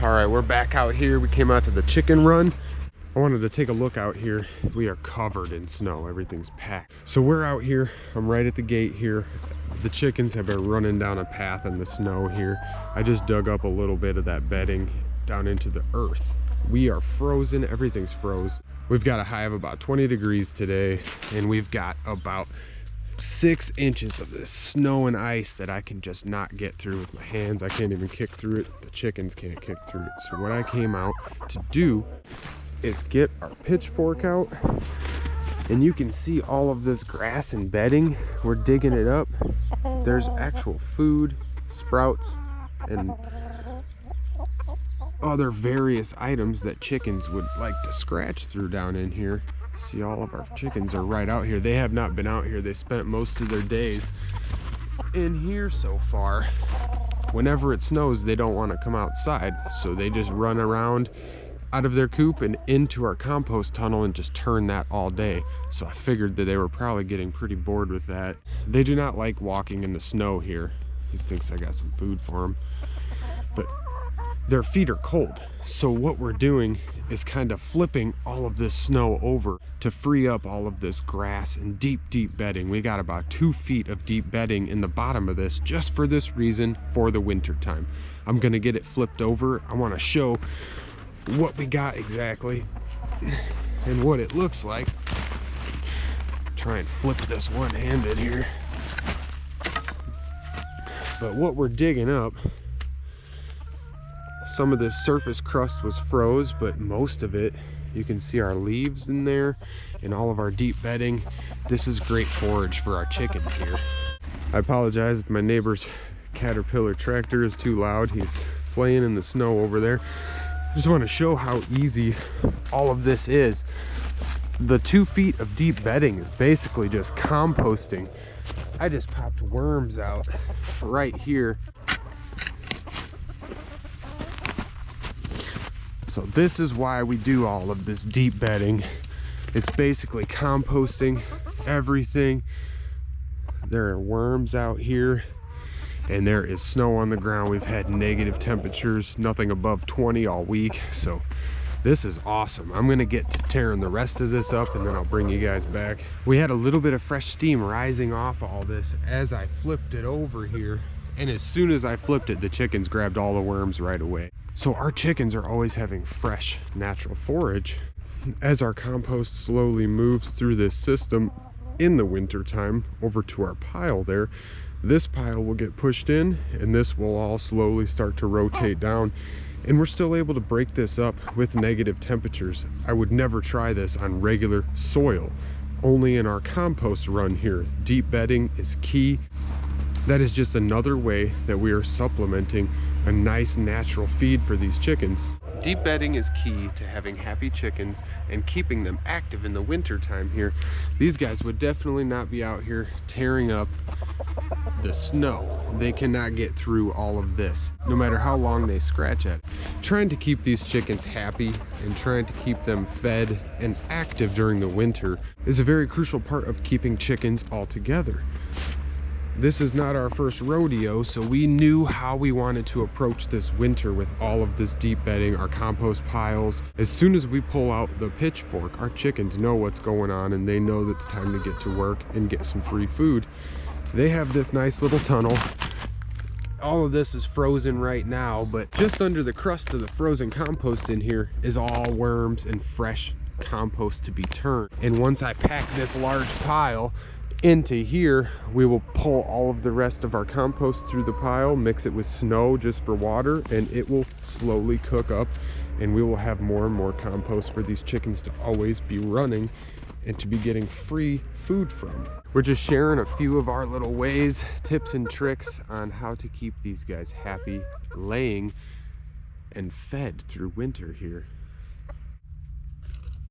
All right, we're back out here. We came out to the chicken run. I wanted to take a look out here. We are covered in snow. Everything's packed. So we're out here. I'm right at the gate here. The chickens have been running down a path in the snow here. I just dug up a little bit of that bedding down into the earth. We are frozen. Everything's froze. We've got a high of about 20 degrees today, and we've got about 6 inches of this snow and ice that I can just not get through with my hands. I can't even kick through it. The chickens can't kick through it. So what I came out to do is get our pitchfork out, and you can see all of this grass and bedding. We're digging it up. There's actual food, sprouts, and other various items that chickens would like to scratch through down in here. See, all of our chickens are right out here. They have not been out here. They spent most of their days in here so far. Whenever it snows, they don't want to come outside, so they just run around out of their coop and into our compost tunnel and just turn that all day. So I figured that they were probably getting pretty bored with that. They do not like walking in the snow here. He thinks I got some food for them, but their feet are cold. So what we're doing is kind of flipping all of this snow over to free up all of this grass and deep bedding. We got about 2 feet of deep bedding in the bottom of this just for this reason, for the winter time. I'm gonna get it flipped over. I want to show what we got exactly and what it looks like. Try and flip this one-handed here. But what we're digging up, some of this surface crust was froze, but most of it, you can see our leaves in there and all of our deep bedding. This is great forage for our chickens here. I apologize if my neighbor's Caterpillar tractor is too loud. He's playing in the snow over there. I just want to show how easy all of this is. The 2 feet of deep bedding is basically just composting. I just popped worms out right here. So this is why we do all of this deep bedding. It's basically composting everything. There are worms out here, and there is snow on the ground. We've had negative temperatures, nothing above 20 all week. So this is awesome. I'm gonna get to tearing the rest of this up, and then I'll bring you guys back. We had a little bit of fresh steam rising off all this as I flipped it over here. And as soon as I flipped it, the chickens grabbed all the worms right away. So our chickens are always having fresh, natural forage. As our compost slowly moves through this system in the winter time over to our pile there, this pile will get pushed in, and this will all slowly start to rotate down. And we're still able to break this up with negative temperatures. I would never try this on regular soil, only in our compost run here. Deep bedding is key. That is just another way that we are supplementing a nice natural feed for these chickens. Deep bedding is key to having happy chickens and keeping them active in the winter time here. These guys would definitely not be out here tearing up the snow. They cannot get through all of this, no matter how long they scratch at it. Trying to keep these chickens happy and trying to keep them fed and active during the winter is a very crucial part of keeping chickens all together. This is not our first rodeo, so we knew how we wanted to approach this winter with all of this deep bedding, our compost piles. As soon as we pull out the pitchfork, our chickens know what's going on, and they know that it's time to get to work and get some free food. They have this nice little tunnel. All of this is frozen right now, but just under the crust of the frozen compost in here is all worms and fresh compost to be turned. And once I pack this large pile into here, we will pull all of the rest of our compost through the pile, mix it with snow just for water, and it will slowly cook up, and we will have more and more compost for these chickens to always be running and to be getting free food from. We're just sharing a few of our little ways, tips and tricks on how to keep these guys happy, laying and fed through winter here.